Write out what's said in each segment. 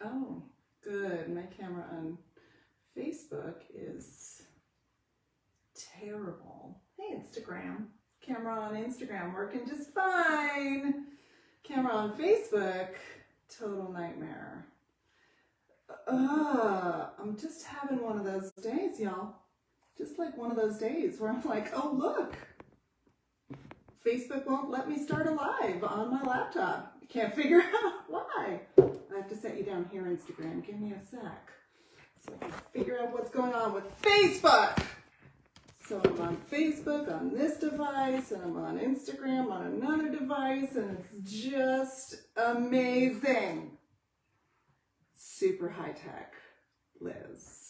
Oh, good. My camera on Facebook is terrible. Hey, Instagram. Camera on Instagram working just fine. Camera on Facebook, total nightmare. I'm just having one of those days, y'all. Just like one of those days where I'm like, oh, look. Facebook won't let me start a live on my laptop. I can't figure out why. I have to set you down here, Instagram. Give me a sec so I can figure out what's going on with Facebook. So I'm on Facebook on this device, and I'm on Instagram on another device, and it's just amazing. Super high tech, Liz.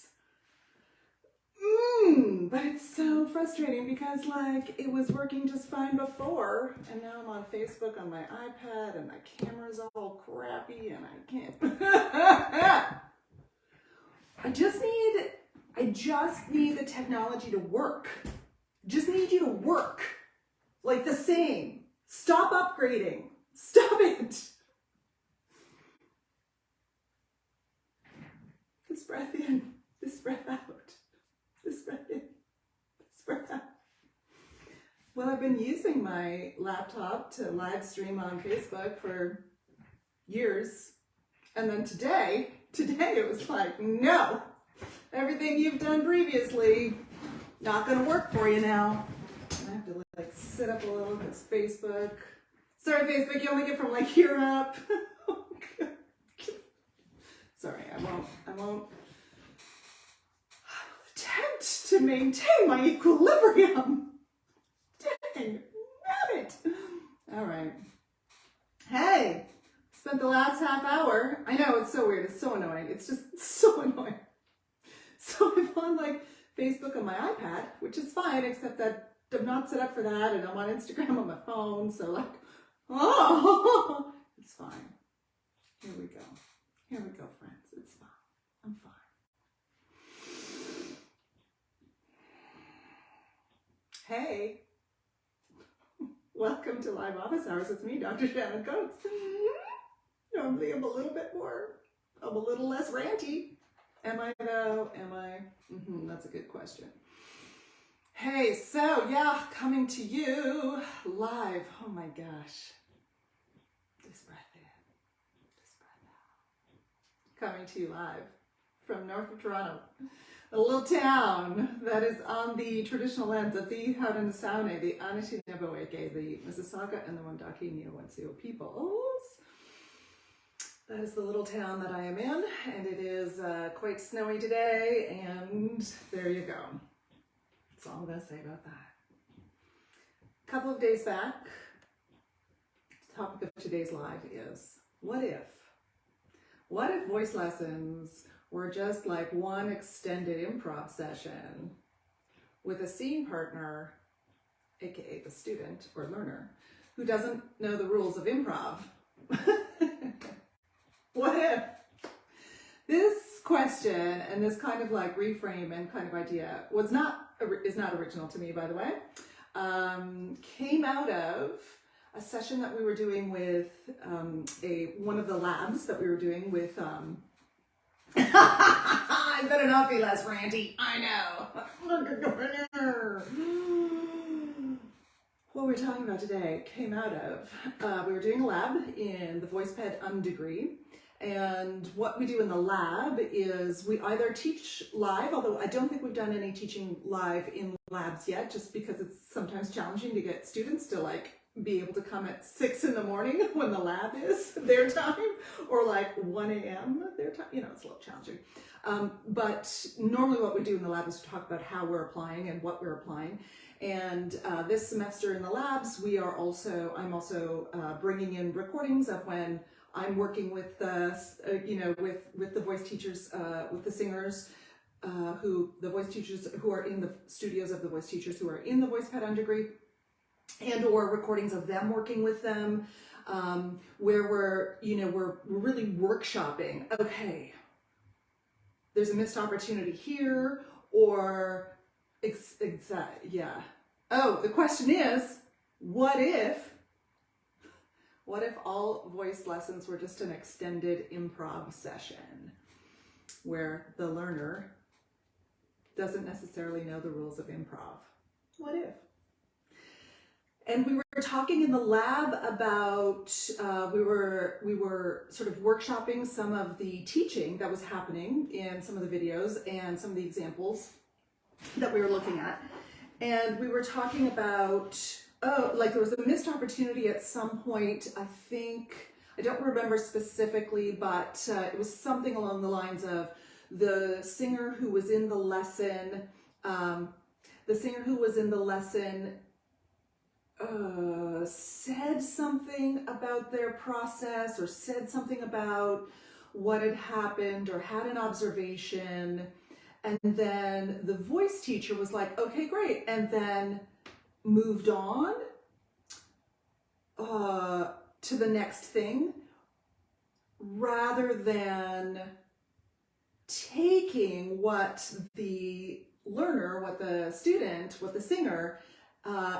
But it's so frustrating because like it was working just fine before, and now I'm on Facebook on my iPad, and my camera's all crappy, and I can't. I just need the technology to work. Just need you to work like the same. Stop upgrading. Stop it. This breath in, this breath out. This breath in, this breath out. Well, I've been using my laptop to live stream on Facebook for years. And then today it was like, no, everything you've done previously, not gonna work for you now. I have to like sit up a little because Facebook. Sorry, Facebook, you only get from like here up. Sorry, I won't attempt to maintain my equilibrium. Dang, damn it. All right. Hey, spent the last half hour. I know, it's so weird. It's so annoying. It's just so annoying. So I'm on like Facebook on my iPad, which is fine, except that I'm not set up for that, and I'm on Instagram on my phone. So like, oh, it's fine. Here we go. Here we go, friends. It's fine. I'm fine. Hey, welcome to Live Office Hours with me, Dr. Shannon Coates. Normally I'm a little less ranty. Am I though? Am I? That's a good question. Hey, so yeah, coming to you live. Oh my gosh. This breath in, this breath out. Coming to you live from north of Toronto. A little town that is on the traditional lands of the Haudenosaunee, the Anishinaabe, the Mississauga, and the Wendake Neowensio peoples. That is the little town that I am in, and it is quite snowy today, and there you go. That's all I'm going to say about that. A couple of days back, the topic of today's live is, what if? What if voice lessons were just like one extended improv session with a scene partner, aka the student or learner, who doesn't know the rules of improv? What if? This question and this kind of like reframe and kind of idea is not original to me, by the way. Came out of a session that we were doing with one of the labs that we were doing with I better not be less ranty. I know. What we're talking about today came out of, we were doing a lab in the VoicePed degree. And what we do in the lab is we either teach live, although I don't think we've done any teaching live in labs yet, just because it's sometimes challenging to get students to like be able to come at 6 in the morning when the lab is their time, or like 1 a.m. their time. You know, it's a little challenging. But normally what we do in the lab is to talk about how we're applying and what we're applying. And this semester in the labs, I'm also bringing in recordings of when I'm working with with the voice teachers, with the singers, the voice teachers who are in the studios of the voice teachers who are in the VoicePed degree, and or recordings of them working with them, where we're really workshopping. Okay, there's a missed opportunity here, or yeah. Oh, the question is, what if What if all voice lessons were just an extended improv session where the learner doesn't necessarily know the rules of improv? What if? And we were talking in the lab about, we were sort of workshopping some of the teaching that was happening in some of the videos and some of the examples that we were looking at. And we were talking about, like there was a missed opportunity at some point, I think, I don't remember specifically, but it was something along the lines of the singer who was in the lesson, said something about their process or said something about what had happened or had an observation, and then the voice teacher was like, okay, great, and then moved on to the next thing rather than taking what the learner, what the student, what the singer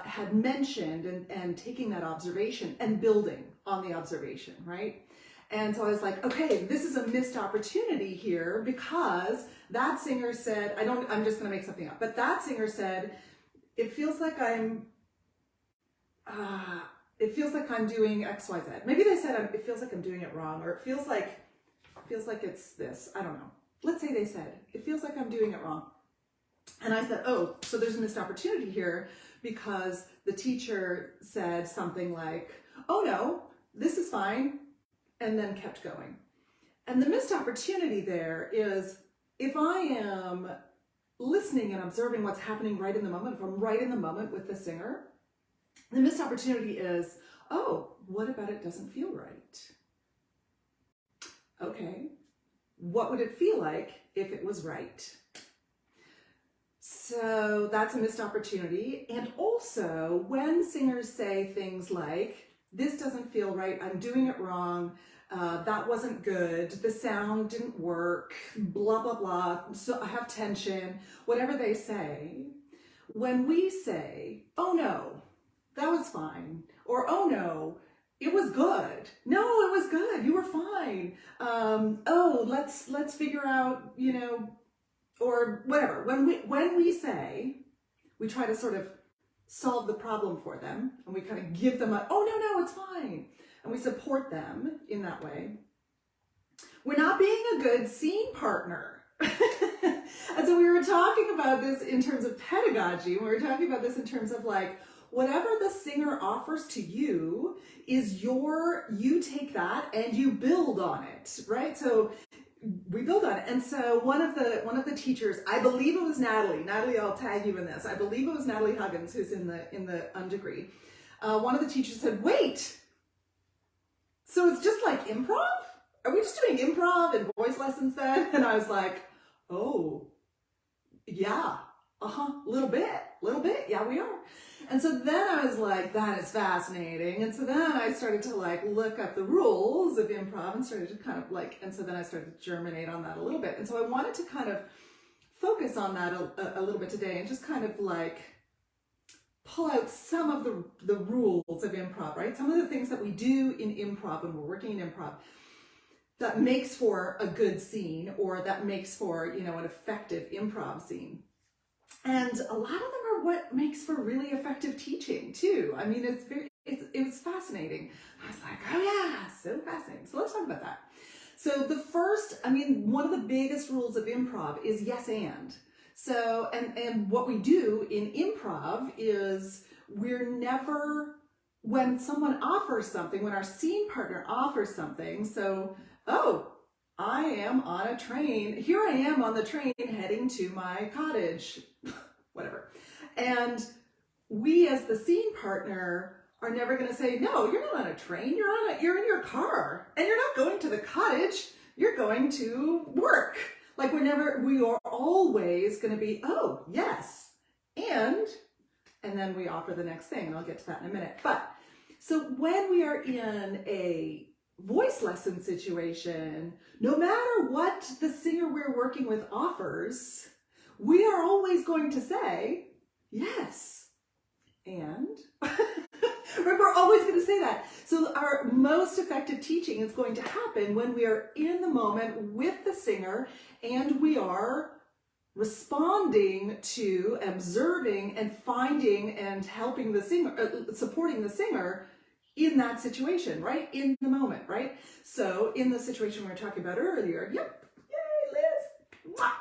had mentioned and taking that observation and building on the observation, right? And so I was like, okay, this is a missed opportunity here because that singer said, I'm just going to make something up, but that singer said, it feels like I'm doing X, Y, Z. Maybe they said, it feels like I'm doing it wrong, or it feels like it's this, I don't know. Let's say they said, it feels like I'm doing it wrong. And I said, oh, so there's a missed opportunity here because the teacher said something like, oh no, this is fine, and then kept going. And the missed opportunity there is if I am listening and observing what's happening right in the moment, if I'm right in the moment with the singer, the missed opportunity is, oh, what about it doesn't feel right? Okay, what would it feel like if it was right? So that's a missed opportunity. And also when singers say things like, this doesn't feel right, I'm doing it wrong, that wasn't good, the sound didn't work, blah, blah, blah, so I have tension, whatever they say, when we say, oh no, that was fine, or oh no, it was good, no, it was good, you were fine, oh, let's figure out, you know, or whatever. When we say, we try to sort of solve the problem for them, and we kind of give them a, oh no, it's fine, and we support them in that way, we're not being a good scene partner. And so we were talking about this in terms of pedagogy, we were talking about this in terms of like, whatever the singer offers to you is you take that and you build on it, right? So we build on it. And so one of the teachers, I believe it was Natalie, I'll tag you in this. I believe it was Natalie Huggins, who's in the degree. One of the teachers said, wait, so it's just like improv? Are we just doing improv and voice lessons then? And I was like, oh, yeah, a little bit, yeah, we are. And so then I was like, that is fascinating. And so then I started to like look up the rules of improv and started to kind of like, and so then I started to germinate on that a little bit. And so I wanted to kind of focus on that a little bit today and just kind of like pull out some of the rules of improv, right? Some of the things that we do in improv when we're working in improv that makes for a good scene or that makes for, you know, an effective improv scene. And a lot of them are what makes for really effective teaching too. I mean, it was fascinating. I was like, oh yeah, so fascinating. So let's talk about that. So the first, I mean, one of the biggest rules of improv is yes and. So, and what we do in improv is we're never, when someone offers something, when our scene partner offers something, so, oh, I am on a train. Here I am on the train heading to my cottage, whatever. And we as the scene partner are never going to say, no, you're not on a train. You're in your car and you're not going to the cottage. You're going to work. Like we are always going to be, oh, yes. And then we offer the next thing. And I'll get to that in a minute. But so when we are in a voice lesson situation, no matter what the singer we're working with offers, we are always going to say, yes, and Right? We're always going to say that. So our most effective teaching is going to happen when we are in the moment with the singer and we are responding to, observing, and finding and helping the singer, supporting the singer in that situation, right? In the moment, right? So in the situation we were talking about earlier, yep, yay, Liz! Mwah!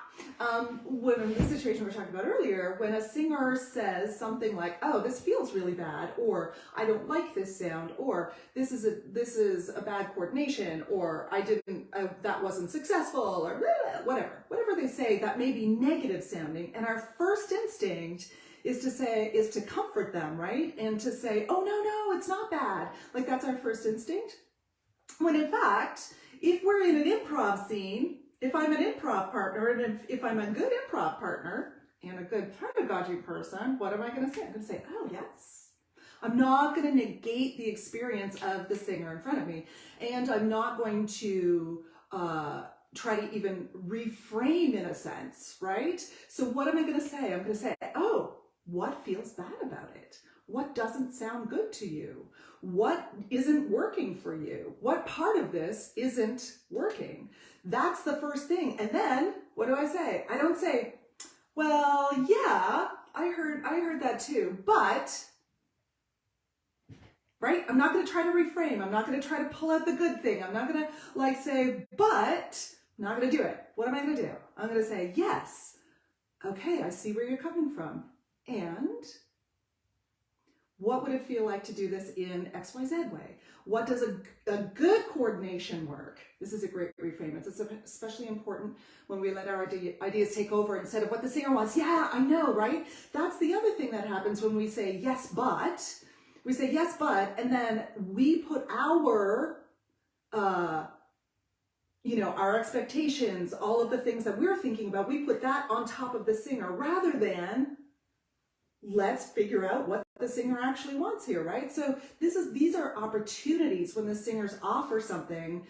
When in the situation we were talking about earlier, when a singer says something like, "Oh, this feels really bad," or "I don't like this sound," or "This is a bad coordination," or that wasn't successful," or whatever they say that may be negative sounding, and our first instinct is to comfort them, right? And to say, "Oh, no, it's not bad." Like, that's our first instinct. When in fact, if we're in an improv scene, if I'm an improv partner, and if I'm a good improv partner and a good pedagogy person, what am I going to say? I'm going to say, "Oh, yes." I'm not going to negate the experience of the singer in front of me. And I'm not going to try to even reframe, in a sense, right? So what am I going to say? I'm going to say, "Oh, what feels bad about it? What doesn't sound good to you? What isn't working for you? What part of this isn't working?" That's the first thing. And then what do I say? I don't say, "Well, yeah, I heard that too, but," right? I'm not going to try to reframe. I'm not going to try to pull out the good thing. I'm not going to say, "But," I'm not going to do it. What am I going to do? I'm going to say, "Yes, okay, I see where you're coming from. And what would it feel like to do this in XYZ way? What does a good coordination work?" This is a great reframe. It's especially important when we let our ideas take over instead of what the singer wants. "Yeah, I know, right?" That's the other thing that happens when we say, "Yes, but." We say, "Yes, but," and then we put our expectations, all of the things that we're thinking about, we put that on top of the singer rather than let's figure out what the singer actually wants here, right? So these are opportunities when the singers offer something,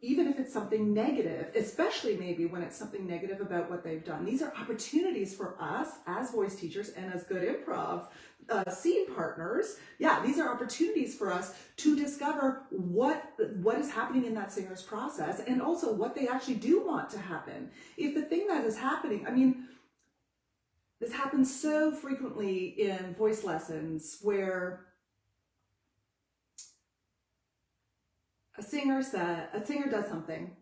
even if it's something negative, especially maybe when it's something negative about what they've done. These are opportunities for us as voice teachers and as good improv scene partners. Yeah, these are opportunities for us to discover what is happening in that singer's process and also what they actually do want to happen. If the thing that is happening, I mean, this happens so frequently in voice lessons where a singer does something.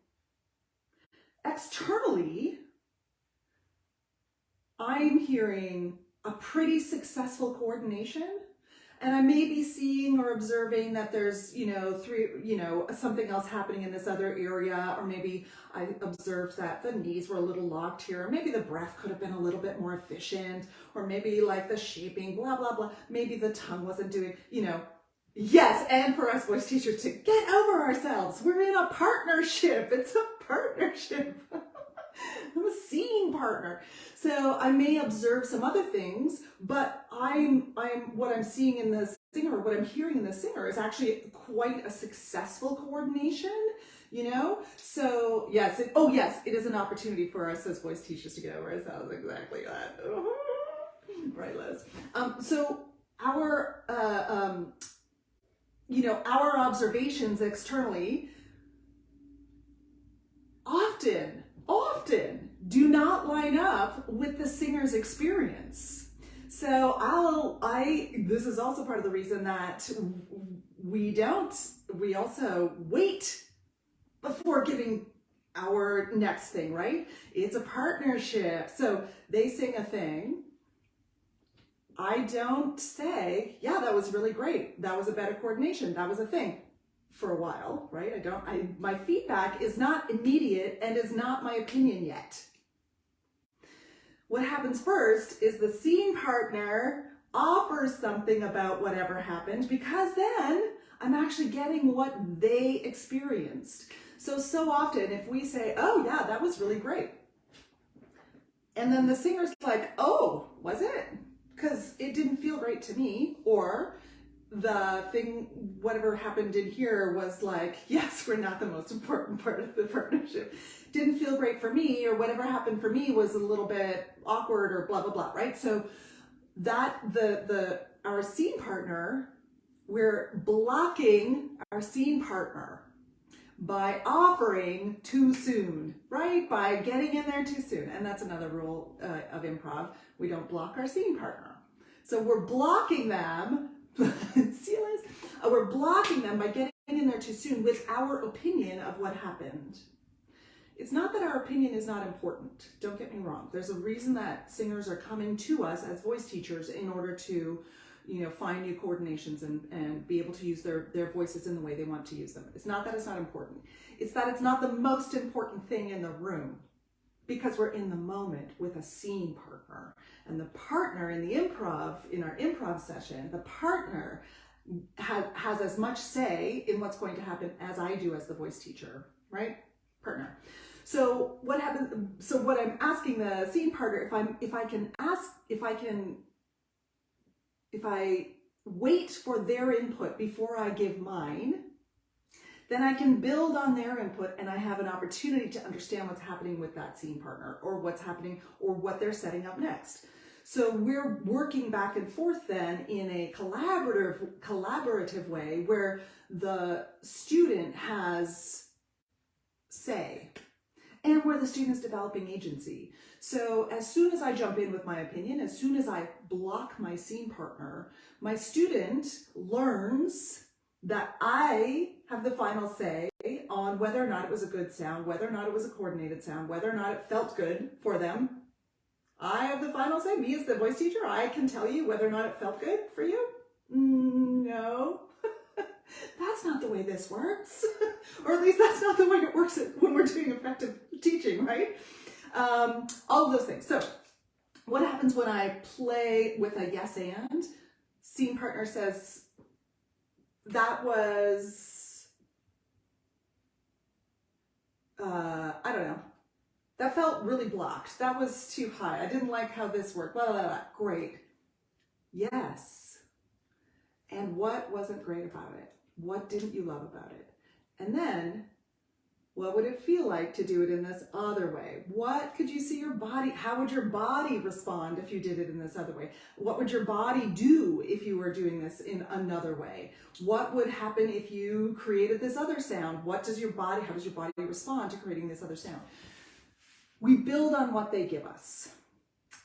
Externally, I'm hearing a pretty successful coordination, and I may be seeing or observing that there's, something else happening in this other area, or maybe I observed that the knees were a little locked here, or maybe the breath could have been a little bit more efficient, or maybe like the shaping, blah, blah, blah. Maybe the tongue wasn't doing, Yes, and for us voice teachers to get over ourselves. We're in a partnership. It's a partnership. I'm a scene partner. So I may observe some other things, but what I'm seeing in the singer, what I'm hearing in the singer is actually quite a successful coordination, So yes, it is an opportunity for us as voice teachers to get over ourselves. Exactly that. Right, Liz. So our observations externally often do not line up with the singer's experience. So this is also part of the reason that we also wait before giving our next thing, right? It's a partnership. So they sing a thing. I don't say, "Yeah, that was really great. That was a better coordination. That was a thing." For a while, right? My feedback is not immediate and is not my opinion yet. What happens first is the scene partner offers something about whatever happened, because then I'm actually getting what they experienced. So often if we say, "Oh yeah, that was really great," and then the singer's like, "Oh, was it? Because it didn't feel great to me," or the thing, whatever happened in here was like, "Yes, we're not the most important part of the partnership. Didn't feel great for me," or "Whatever happened for me was a little bit awkward," or blah, blah, blah, right? So that our scene partner we're blocking our scene partner by offering too soon, right? By getting in there too soon. And that's another rule of improv. We don't block our scene partner. So we're blocking them, see you guys? We're blocking them by getting in there too soon with our opinion of what happened. It's not that our opinion is not important. Don't get me wrong. There's a reason that singers are coming to us as voice teachers in order to, find new coordinations and be able to use their voices in the way they want to use them. It's not that it's not important. It's that it's not the most important thing in the room, because we're in the moment with a scene partner. And the partner in our improv session, the partner has as much say in what's going to happen as I do as the voice teacher, right? Partner. So what happens? So what I'm asking the scene partner, if I wait for their input before I give mine, then I can build on their input and I have an opportunity to understand what's happening with that scene partner, or what's happening, or what they're setting up next. So we're working back and forth then in a collaborative way where the student has say and where the student is developing agency. So as soon as I jump in with my opinion, as soon as I block my scene partner, my student learns that I have the final say on whether or not it was a good sound, whether or not it was a coordinated sound, whether or not it felt good for them. I have the final say. Me as the voice teacher, I can tell you whether or not it felt good for you. No, that's not the way this works. Or at least that's not the way it works when we're doing effective teaching, right? All of those things. So what happens when I play with a yes and? Scene partner says, that was, I don't know. That felt really blocked. That was too high. I didn't like how this worked. Blah, blah, blah. Great. Yes. And what wasn't great about it? What didn't you love about it? And then, what would it feel like to do it in this other way? What could you see your body? How would your body respond if you did it in this other way? What would your body do if you were doing this in another way? What would happen if you created this other sound? How does your body respond to creating this other sound? We build on what they give us.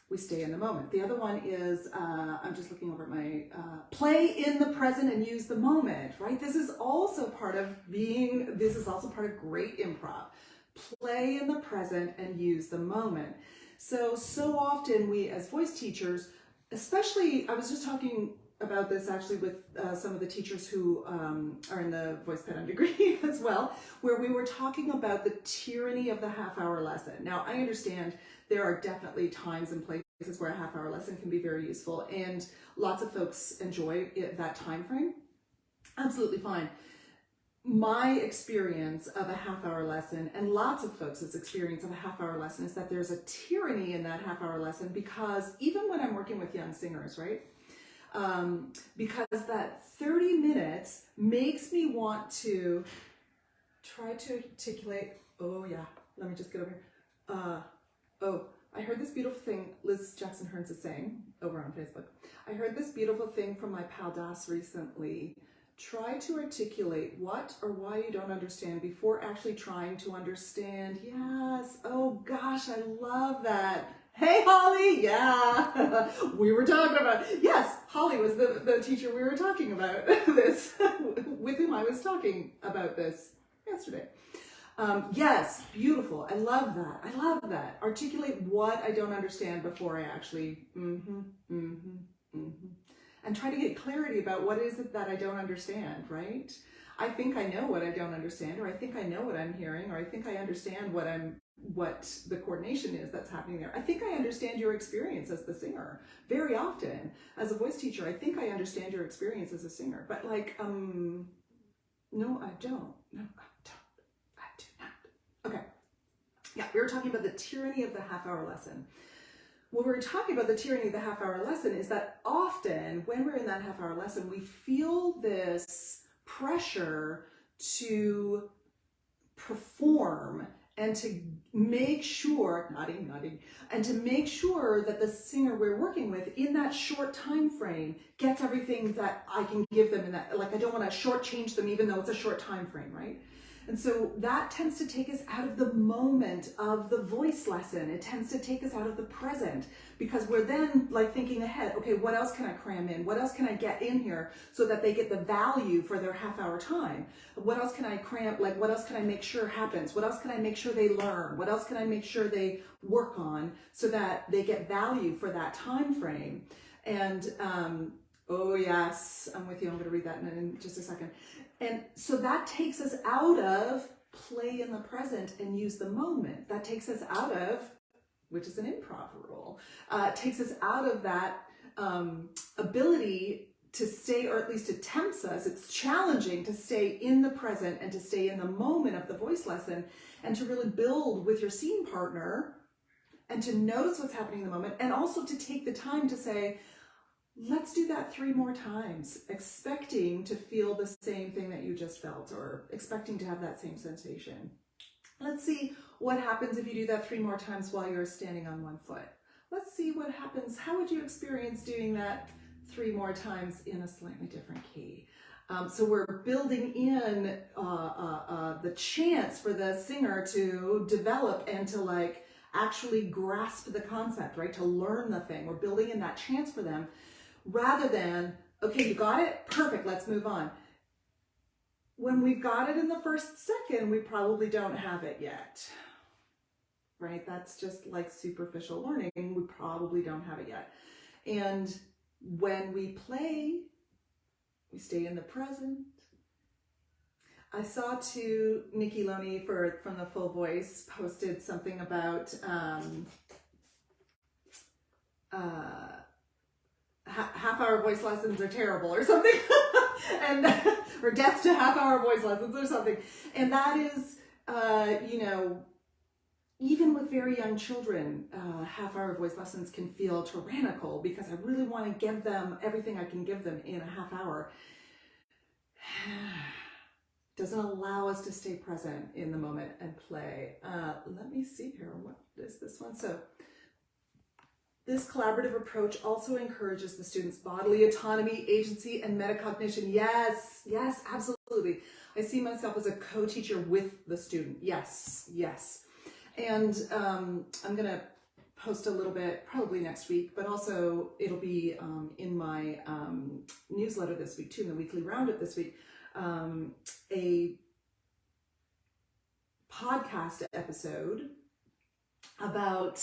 We stay in the moment. The other one is, I'm just looking over at my, play in the present and use the moment, right? This is also part of great improv. Play in the present and use the moment. So often we as voice teachers, especially, I was just talking about this actually with some of the teachers who are in the voice pen degree as well, where we were talking about the tyranny of the half-hour lesson. Now, I understand there are definitely times and places where a half-hour lesson can be very useful, and lots of folks enjoy that time frame. Absolutely fine. My experience of a half-hour lesson, and lots of folks' experience of a half-hour lesson, is that there's a tyranny in that half-hour lesson, because even when I'm working with young singers, right? Because that 30 minutes makes me want to try to articulate, oh yeah, let me just get over here. I heard this beautiful thing Liz Jackson Hearns is saying over on Facebook. I heard this beautiful thing from my pal Das recently. Try to articulate what or why you don't understand before actually trying to understand. Yes. Oh gosh, I love that. Hey, Holly. Yeah. We were talking about, yes, Holly was the teacher we were talking about this, with whom I was talking about this yesterday. Yes, beautiful. I love that. I love that. Articulate what I don't understand before I actually, and try to get clarity about what is it that I don't understand, right? I think I know what I don't understand, or I think I know what I'm hearing, or I think I understand what the coordination is that's happening there. I think I understand your experience as the singer. Very often, as a voice teacher, I think I understand your experience as a singer, but like, no, I don't. No, I don't. I do not. Okay. Yeah, we were talking about the tyranny of the half-hour lesson. What we're talking about the tyranny of the half-hour lesson is that often when we're in that half-hour lesson, we feel this pressure to perform and make sure, nodding, and to make sure that the singer we're working with in that short time frame gets everything that I can give them in that, like I don't want to shortchange them even though it's a short time frame, right? And so that tends to take us out of the moment of the voice lesson. It tends to take us out of the present because we're then like thinking ahead, okay, what else can I cram in? What else can I get in here so that they get the value for their half-hour time? What else can I cram, like what else can I make sure happens? What else can I make sure they learn? What else can I make sure they work on so that they get value for that time frame? And oh yes, I'm with you. I'm going to read that in just a second. And so that takes us out of play in the present and use the moment. That takes us out of, which is an improv rule, takes us out of that ability to stay, or at least it tempts us. It's challenging to stay in the present and to stay in the moment of the voice lesson and to really build with your scene partner and to notice what's happening in the moment and also to take the time to say, let's do that 3 more times, expecting to feel the same thing that you just felt or expecting to have that same sensation. Let's see what happens if you do that 3 more times while you're standing on 1 foot. Let's see what happens. How would you experience doing that 3 more times in a slightly different key? So we're building in the chance for the singer to develop and to like actually grasp the concept, right? To learn the thing. We're building in that chance for them. Rather than, okay, you got it? Perfect, let's move on. When we've got it in the first second, we probably don't have it yet, right? That's just like superficial learning. We probably don't have it yet. And when we play, we stay in the present. I saw too, Nikki Loney from the Full Voice posted something about half-hour voice lessons are terrible or something, and or death to half-hour voice lessons or something. And that is, you know, even with very young children, half-hour voice lessons can feel tyrannical because I really want to give them everything I can give them in a half hour. Doesn't allow us to stay present in the moment and play. Let me see here. What is this one? So this collaborative approach also encourages the student's bodily autonomy, agency, and metacognition. Yes, yes, absolutely. I see myself as a co-teacher with the student. Yes, yes. And I'm going to post a little bit probably next week, but also it'll be in my newsletter this week too, in the weekly roundup this week, a podcast episode about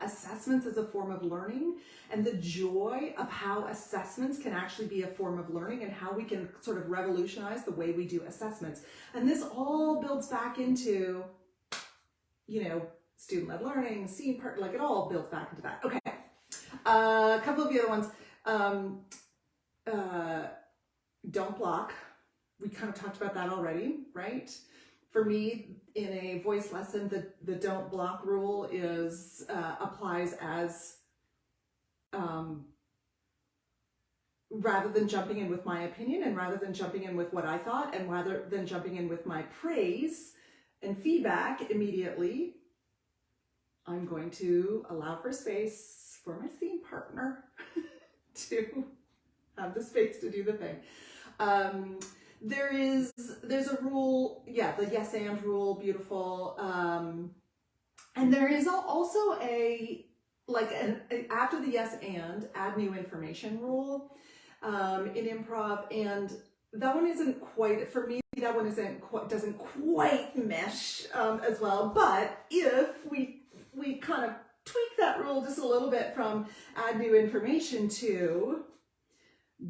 assessments as a form of learning and the joy of how assessments can actually be a form of learning and how we can sort of revolutionize the way we do assessments. And this all builds back into, you know, student-led learning, scene part, like it all builds back into that. Okay, a couple of the other ones. Don't block. We kind of talked about that already, right? For me, in a voice lesson, the don't block rule is applies as rather than jumping in with my opinion and rather than jumping in with what I thought and rather than jumping in with my praise and feedback immediately, I'm going to allow for space for my scene partner to have the space to do the thing. There's a rule, yeah, the yes and rule, beautiful. And there is also after the yes and, add new information rule in improv, and that one isn't quite, for me, that one doesn't quite mesh as well, but if we kind of tweak that rule just a little bit from add new information to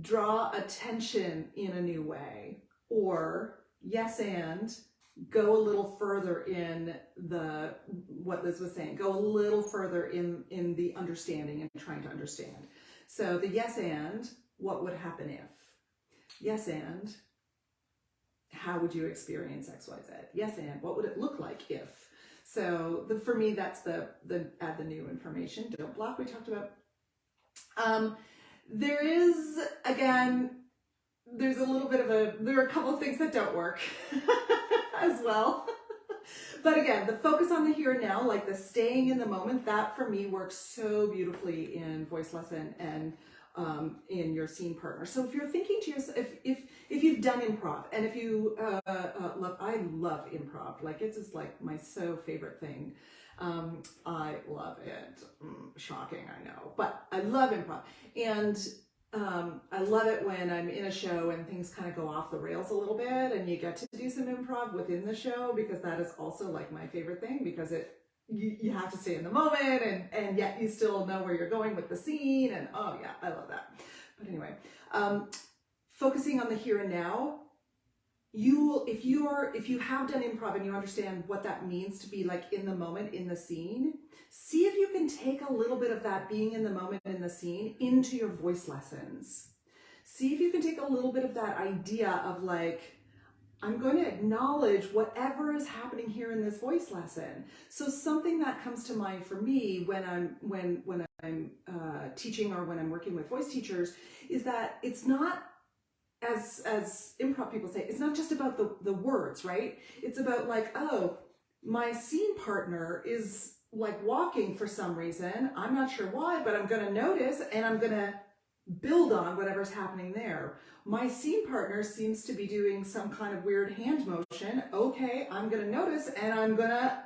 draw attention in a new way, or yes and go a little further in what Liz was saying, go a little further in the understanding and trying to understand. So the yes and, what would happen if? Yes and, how would you experience XYZ? Yes and, what would it look like if? So for me, that's the add the new information. Don't block, we talked about. There is, again, there are a couple of things that don't work as well. But again, the focus on the here and now, like the staying in the moment, that for me works so beautifully in voice lesson and in your scene partner. So if you're thinking to yourself, if you've done improv, and if you I love improv, like it's just like my favorite thing. I love it. Shocking, I know, but I love improv, and I love it when I'm in a show and things kind of go off the rails a little bit, and you get to do some improv within the show, because that is also like my favorite thing, because you have to stay in the moment, and yet you still know where you're going with the scene, and oh yeah, I love that. But anyway, focusing on the here and now, if you have done improv and you understand what that means to be like in the moment in the scene, see if you can take a little bit of that being in the moment in the scene into your voice lessons. See if you can take a little bit of that idea of like, I'm going to acknowledge whatever is happening here in this voice lesson. So something that comes to mind for me when I'm teaching, or when I'm working with voice teachers, is that it's not, as improv people say, it's not just about the words, right? It's about like, oh, my scene partner is like walking for some reason. I'm not sure why, but I'm going to notice, and I'm going to build on whatever's happening there. My scene partner seems to be doing some kind of weird hand motion. Okay, I'm going to notice, and I'm going to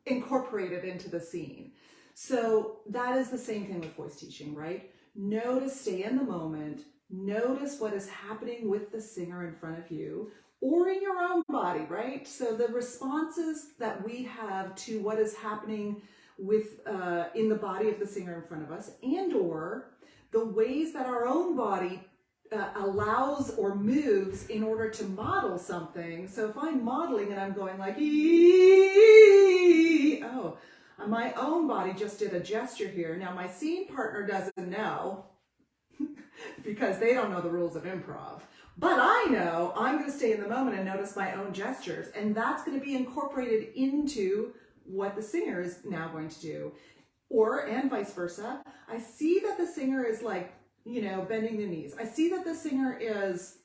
incorporate it into the scene. So that is the same thing with voice teaching, right? Notice, stay in the moment. Notice what is happening with the singer in front of you, or in your own body, right? So the responses that we have to what is happening with in the body of the singer in front of us, and or the ways that our own body allows or moves in order to model something. So if I'm modeling and I'm going like, oh, my own body just did a gesture here. Now my scene partner doesn't know, because they don't know the rules of improv. But I know I'm going to stay in the moment and notice my own gestures, and that's going to be incorporated into what the singer is now going to do. And vice versa. I see that the singer is like, bending the knees. I see that the singer is,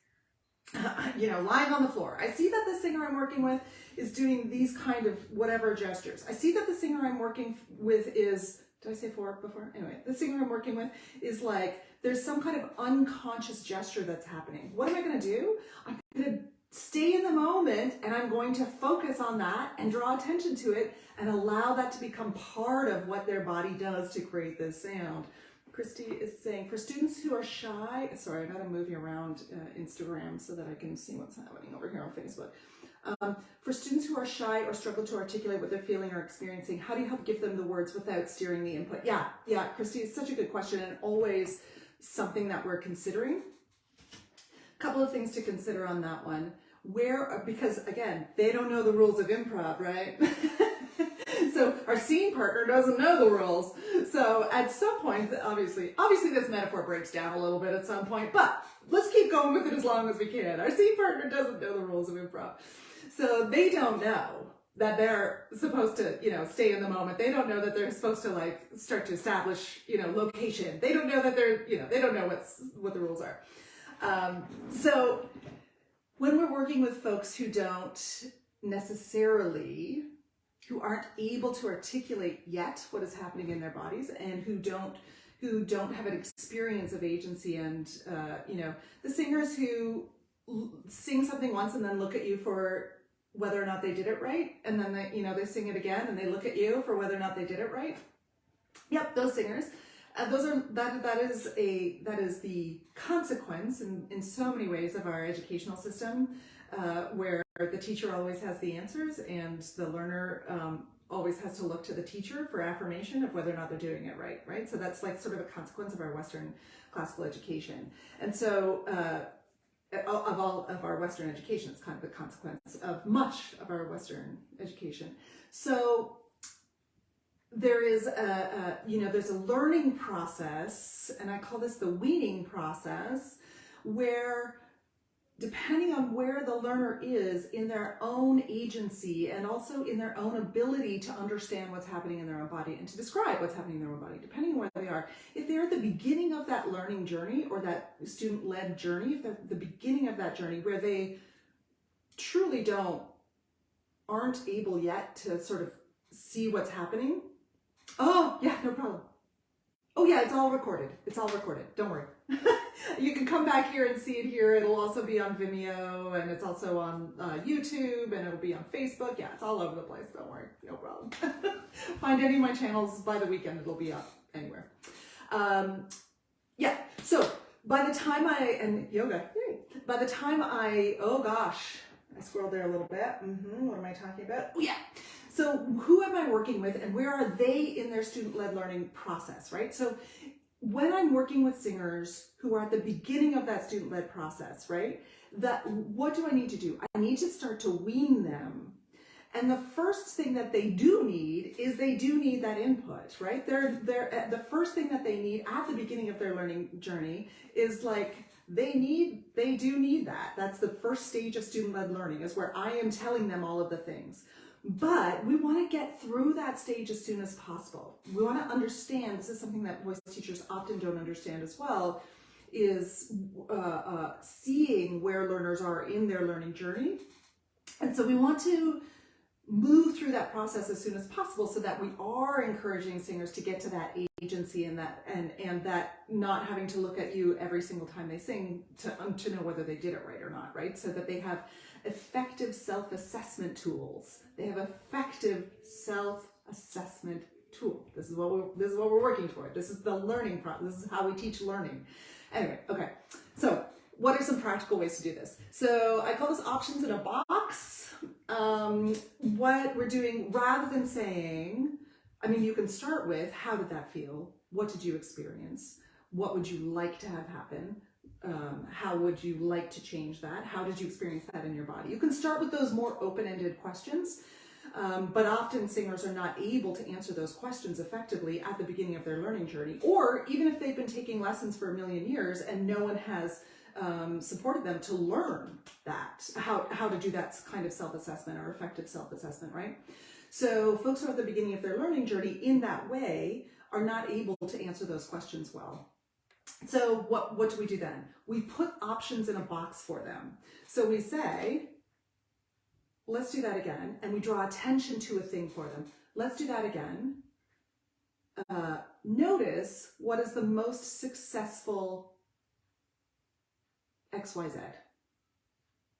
lying on the floor. I see that the singer I'm working with is doing these kind of whatever gestures. I see that the singer I'm working with is, did I say four before? Anyway, the singer I'm working with is like, there's some kind of unconscious gesture that's happening. What am I going to do? I'm going to stay in the moment, and I'm going to focus on that and draw attention to it and allow that to become part of what their body does to create this sound. Christy is saying, for students who are shy, sorry, I got to move you around Instagram so that I can see what's happening over here on Facebook. For students who are shy or struggle to articulate what they're feeling or experiencing, how do you help give them the words without steering the input? Yeah, Christy, it's such a good question, and always something that we're considering. A couple of things to consider on that one. Because again, they don't know the rules of improv, right? So our scene partner doesn't know the rules. So at some point, obviously this metaphor breaks down a little bit at some point, but let's keep going with it as long as we can. Our scene partner doesn't know the rules of improv. So they don't know that they're supposed to, stay in the moment. They don't know that they're supposed to like start to establish, location. They don't know that they don't know what the rules are. So when we're working with folks who aren't able to articulate yet what is happening in their bodies, and who don't have an experience of agency, and the singers who sing something once and then look at you for whether or not they did it right, and then they sing it again and they look at you for whether or not they did it right. Yep, those singers. That is the consequence in so many ways of our educational system, where the teacher always has the answers, and the learner always has to look to the teacher for affirmation of whether or not they're doing it right? So that's like sort of a consequence of our Western classical education. And so of all of our Western education, it's kind of the consequence of much of our Western education. So there is there's a learning process, and I call this the weaning process, where depending on where the learner is in their own agency, and also in their own ability to understand what's happening in their own body and to describe what's happening in their own body, depending on where they are, if they're at the beginning of that learning journey, or that student-led journey, if they're at the beginning of that journey where they truly don't aren't able yet to sort of see what's happening, oh, yeah, no problem. Oh, yeah, it's all recorded. It's all recorded. Don't worry. You can come back here and see it here. It'll also be on Vimeo, and it's also on YouTube, and it'll be on Facebook. Yeah, it's all over the place. Don't worry. No problem. Find any of my channels by the weekend. It'll be up anywhere. Yeah, so by the time by the time oh gosh, I scrolled there a little bit. What am I talking about? Oh, yeah. So who am I working with, and where are they in their student-led learning process, right? So when I'm working with singers who are at the beginning of that student-led process, right, what do I need to do? I need to start to wean them. And the first thing that they do need is they do need that input, right? The first thing that they need at the beginning of their learning journey is like, they do need that. That's the first stage of student-led learning, is where I am telling them all of the things. But we want to get through that stage as soon as possible. We want to understand, this is something that voice teachers often don't understand as well, is seeing where learners are in their learning journey. And so we want to move through that process as soon as possible so that we are encouraging singers to get to that agency and that not having to look at you every single time they sing to know whether they did it right or not, right? So that they have effective self-assessment tools. They have effective self-assessment tools. This is what we're working toward. This is the learning process. This is how we teach learning. Anyway, okay. So what are some practical ways to do this? So I call this options in a box. What we're doing, rather than saying, I mean, you can start with, how did that feel? What did you experience? What would you like to have happen? How would you like to change that? How did you experience that in your body? You can start with those more open-ended questions, but often singers are not able to answer those questions effectively at the beginning of their learning journey, or even if they've been taking lessons for a million years and no one has supported them to learn that, how to do that kind of self-assessment or effective self-assessment, right? So folks who are at the beginning of their learning journey in that way are not able to answer those questions well. So what do we do then? We put options in a box for them. So we say, let's do that again, and we draw attention to a thing for them. Let's do that again. Notice what is the most successful XYZ.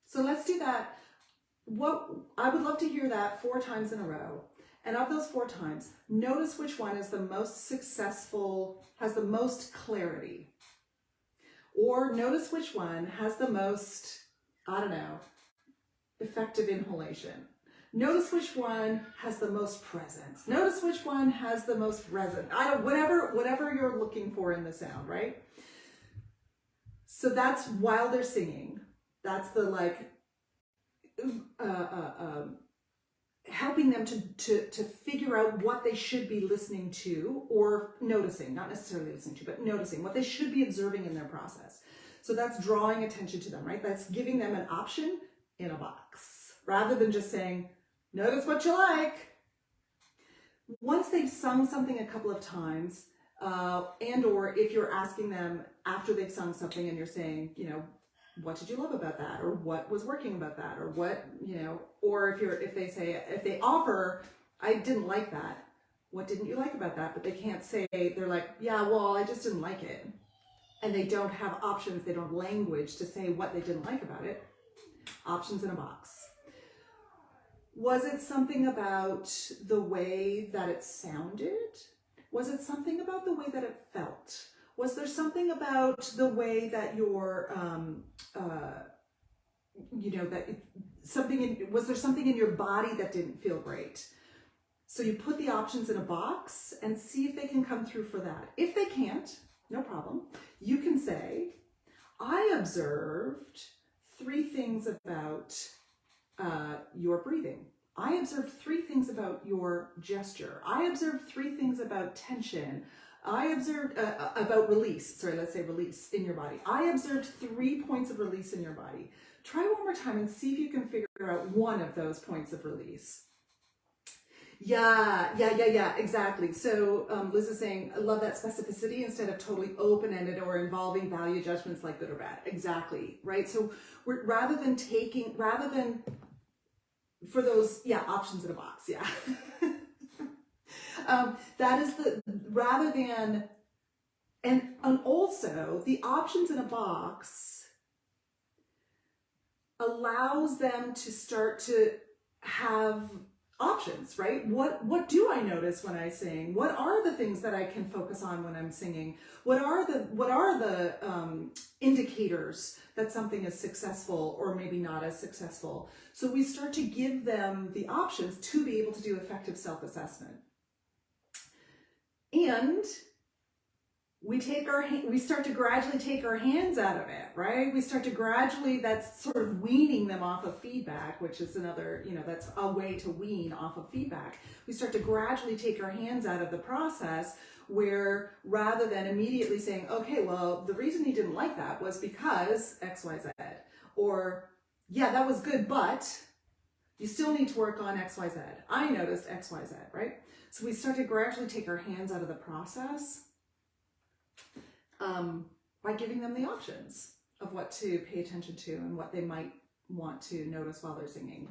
So let's do that. I would love to hear that 4 times in a row. And of those 4 times, notice which one is the most successful, has the most clarity. Or notice which one has the most, I don't know, effective inhalation. Notice which one has the most presence. Notice which one has the most resonance. Whatever you're looking for in the sound, right? So that's while they're singing. That's the helping them to figure out what they should be listening to or noticing, not necessarily listening to, but noticing what they should be observing in their process. So that's drawing attention to them, right? That's giving them an option in a box, rather than just saying, notice what you like. Once they've sung something a couple of times, and or if you're asking them after they've sung something and you're saying, what did you love about that? Or what was working about that? Or what, or if they offer, I didn't like that. What didn't you like about that? But they can't say, they're like, yeah, well, I just didn't like it. And they don't have options. They don't have language to say what they didn't like about it. Options in a box. Was it something about the way that it sounded? Was it something about the way that it felt? Was there something about the way that your, was there something in your body that didn't feel great? So you put the options in a box and see if they can come through for that. If they can't, no problem. You can say, I observed 3 things about your breathing. I observed 3 things about your gesture. I observed 3 things about tension. I observed about release. Sorry, let's say release in your body. I observed 3 points of release in your body. Try one more time and see if you can figure out one of those points of release. Yeah, exactly. So Liz is saying, I love that specificity instead of totally open-ended or involving value judgments like good or bad. Exactly, right? So rather than for those, yeah, options in a box, yeah. That is rather than, and also the options in a box allows them to start to have options, right? What do I notice when I sing? What are the things that I can focus on when I'm singing? What are the indicators that something is successful or maybe not as successful? So we start to give them the options to be able to do effective self-assessment. And we start to gradually take our hands out of it, right? We start to gradually, that's sort of weaning them off of feedback, which is another, that's a way to wean off of feedback. We start to gradually take our hands out of the process, where rather than immediately saying, okay, well, the reason you didn't like that was because X, Y, Z, or yeah, that was good, but you still need to work on X, Y, Z. I noticed X, Y, Z, right? So we start to gradually take our hands out of the process by giving them the options of what to pay attention to and what they might want to notice while they're singing.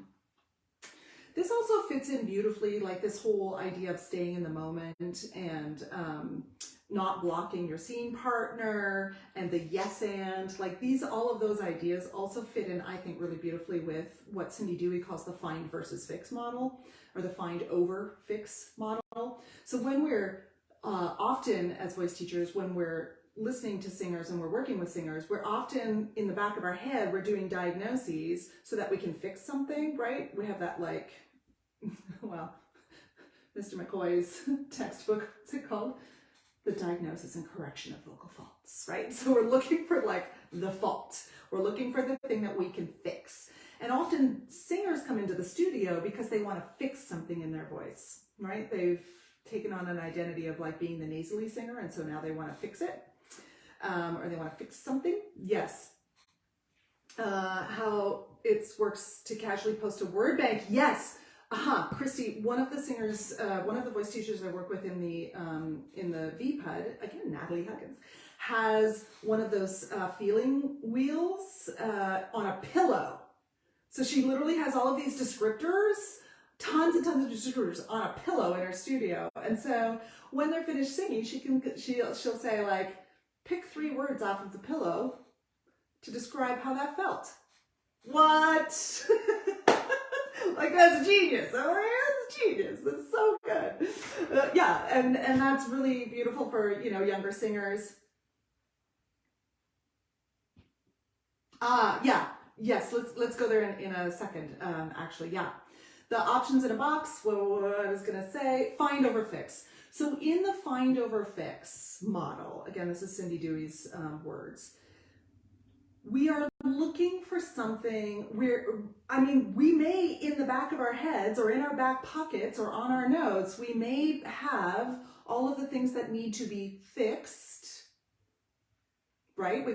This also fits in beautifully, like this whole idea of staying in the moment and not blocking your scene partner and the yes and, like all of those ideas also fit in, I think, really beautifully with what Cindy Dewey calls the find versus fix model, or the find over fix model. So when we're often as voice teachers, when we're listening to singers and we're working with singers, we're often in the back of our head, we're doing diagnoses so that we can fix something, right? We have that, like, well, Mr. McCoy's textbook, what's it called? The Diagnosis and Correction of Vocal Faults, right? So we're looking for like the fault. We're looking for the thing that we can fix. And often singers come into the studio because they want to fix something in their voice, right? They've taken on an identity of like being the nasally singer, and so now they want to fix it. Or they want to fix something. Yes. How it works to casually post a word bank. Yes. Christy, one of the singers, one of the voice teachers I work with in the VPUD, again, Natalie Huggins, has one of those feeling wheels on a pillow. So she literally has all of these descriptors, tons and tons of descriptors on a pillow in her studio. And so when they're finished singing, she'll say, like, pick 3 words off of the pillow to describe how that felt. What? Like, that's genius. Oh, that's genius. That's so good. Yeah, and that's really beautiful for, younger singers. Yeah. Yes, let's go there in a second, actually, yeah. The options in a box, what I was going to say, find over fix. So in the find over fix model, again, this is Cindy Dewey's words, we are looking for something we may, in the back of our heads or in our back pockets or on our notes, we may have all of the things that need to be fixed, right? We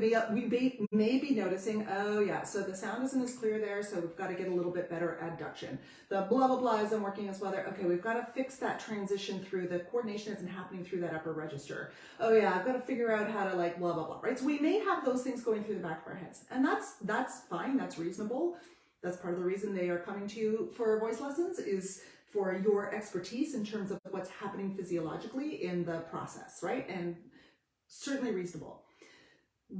may be noticing, oh yeah, so the sound isn't as clear there, so we've got to get a little bit better adduction. The blah, blah, blah isn't working as well there. Okay, we've got to fix that transition through, the coordination isn't happening through that upper register. Oh yeah, I've got to figure out how to, like, blah, blah, blah, right? So we may have those things going through the back of our heads, and that's fine, that's reasonable. That's part of the reason they are coming to you for voice lessons, is for your expertise in terms of what's happening physiologically in the process, right? And certainly reasonable.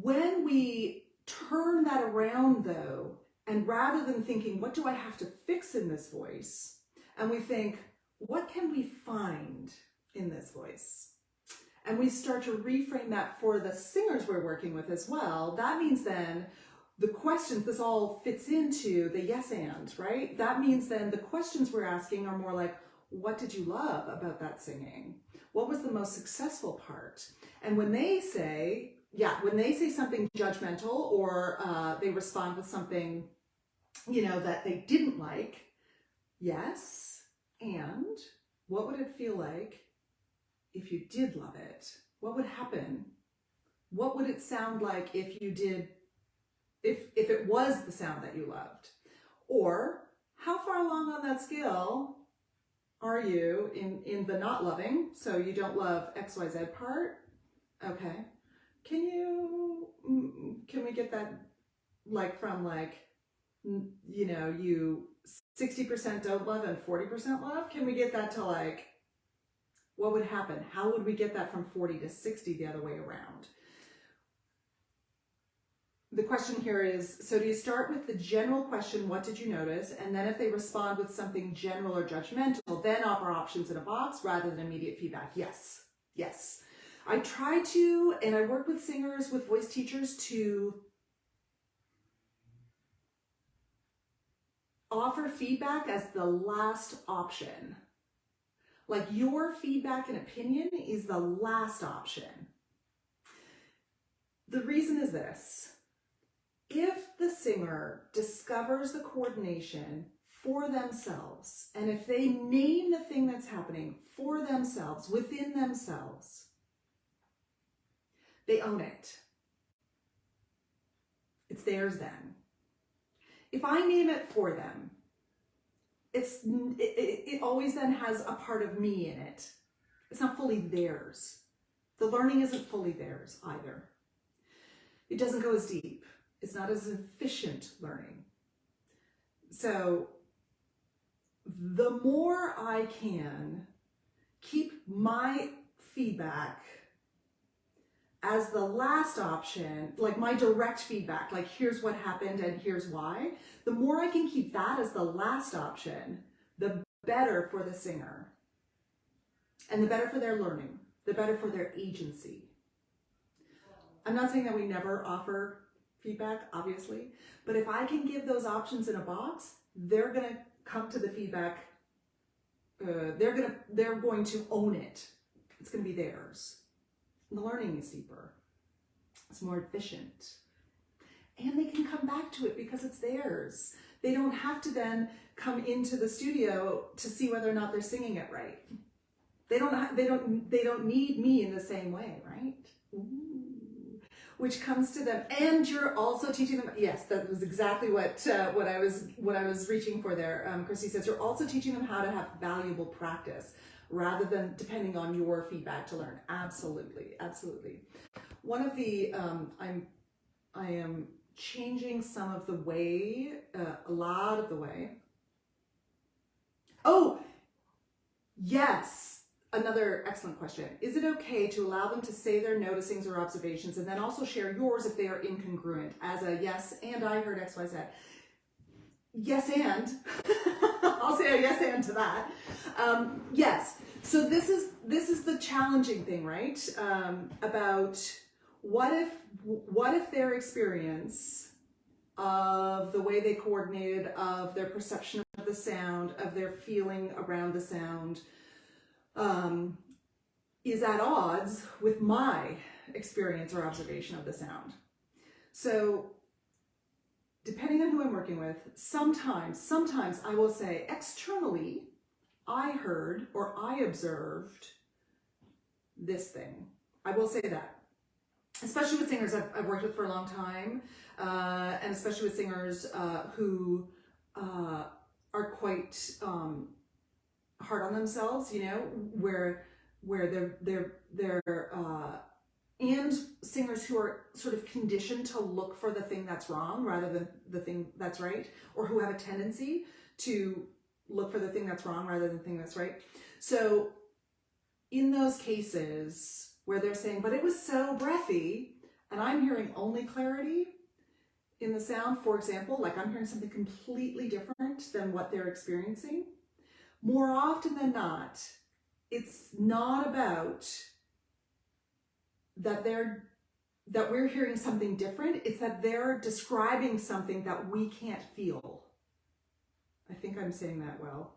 When we turn that around, though, and rather than thinking, what do I have to fix in this voice? And we think, what can we find in this voice? And we start to reframe that for the singers we're working with as well. That means then the questions, this all fits into the yes and, right? That means then the questions we're asking are more like, what did you love about that singing? What was the most successful part? And when they say something judgmental, or they respond with something, that they didn't like, yes, and what would it feel like if you did love it? What would happen? What would it sound like if you did, if it was the sound that you loved? Or how far along on that scale are you in the not loving? So you don't love XYZ part? Okay. Can we get that, like, from, like, you 60% don't love and 40% love? Can we get that to like, what would happen? How would we get that from 40 to 60 the other way around? The question here is, so do you start with the general question, what did you notice? And then if they respond with something general or judgmental, then offer options in a box rather than immediate feedback? Yes, yes. I try to, and I work with singers, with voice teachers to offer feedback as the last option. Like your feedback and opinion is the last option. The reason is this. If the singer discovers the coordination for themselves, and if they name the thing that's happening for themselves, within themselves, they own it. It's theirs then. If I name it for them, it always then has a part of me in it. It's not fully theirs. The learning isn't fully theirs either. It doesn't go as deep. It's not as efficient learning. So the more I can keep my feedback as the last option, like my direct feedback, like here's what happened and here's why, the more I can keep that as the last option, the better for the singer. And the better for their learning, the better for their agency. I'm not saying that we never offer feedback, obviously, but if I can give those options in a box, they're going to come to the feedback. They're going to own it. It's going to be theirs. And the learning is deeper. It's more efficient. And they can come back to it because it's theirs. They don't have to then come into the studio to see whether or not they're singing it right. They don't need me in the same way, right? Ooh. Which comes to them, and you're also teaching them. Yes, that was exactly what I was reaching for there. Christy says you're also teaching them how to have valuable practice rather than depending on your feedback to learn. Absolutely, absolutely. One of the I am changing some of the way, a lot of the way. Oh, yes. Another excellent question. Is it okay to allow them to say their noticings or observations and then also share yours if they are incongruent as a yes, and I heard X, Y, Z? Yes, and. I'll say a yes, and to that. Yes. So this is the challenging thing, right? About what if their experience of the way they coordinated, of their perception of the sound, of their feeling around the sound, is at odds with my experience or observation of the sound. So depending on who I'm working with, sometimes I will say externally, I heard or I observed this thing. I will say that, especially with singers I've worked with for a long time, and especially with singers who are quite hard on themselves, you know, where they're and singers who are sort of conditioned to look for the thing that's wrong rather than the thing that's right, or who have a tendency to look for the thing that's wrong rather than the thing that's right. So in those cases where they're saying, but it was so breathy, and I'm hearing only clarity in the sound, for example, like I'm hearing something completely different than what they're experiencing, more often than not, it's not about that we're hearing something different. It's that they're describing something that we can't feel. I think I'm saying that well.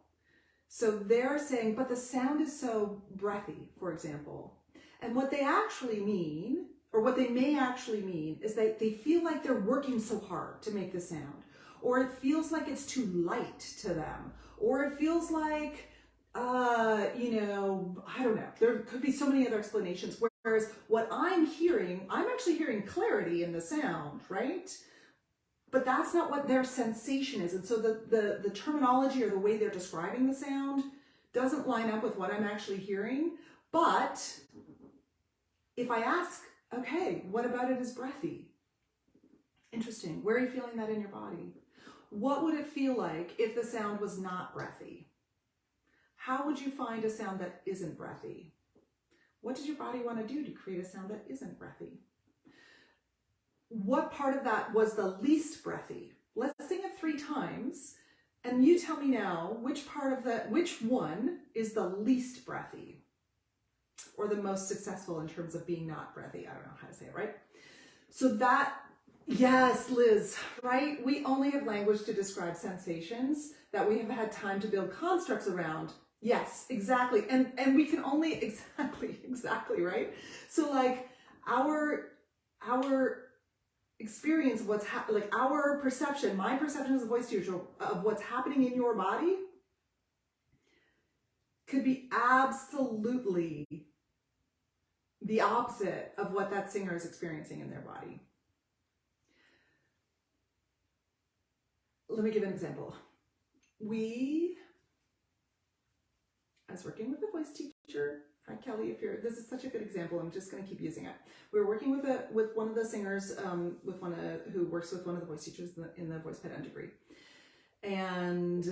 So they're saying, but the sound is so breathy, for example. And what they actually mean, or what they may actually mean, is that they feel like they're working so hard to make the sound, or it feels like it's too light to them, or it feels like, I don't know. There could be so many other explanations. Whereas what I'm actually hearing clarity in the sound, right? But that's not what their sensation is. And so the terminology or the way they're describing the sound doesn't line up with what I'm actually hearing. But if I ask, okay, what about it is breathy? Interesting. Where are you feeling that in your body? What would it feel like if the sound was not breathy? How would you find a sound that isn't breathy? What does your body want to do to create a sound that isn't breathy? What part of that was the least breathy? Let's sing it 3 times, and you tell me now which one is the least breathy or the most successful in terms of being not breathy. I don't know how to say it, right? So that, yes, Liz, right? We only have language to describe sensations that we have had time to build constructs around. Yes, exactly. And we can only, exactly, right? So like our experience of what's like our perception, my perception as a voice teacher of what's happening in your body could be absolutely the opposite of what that singer is experiencing in their body. Let me give an example. I was working with a voice teacher. Hi, Kelly, this is such a good example, I'm just going to keep using it. We were working with one of the singers, who works with one of the voice teachers in the voice pedant degree. And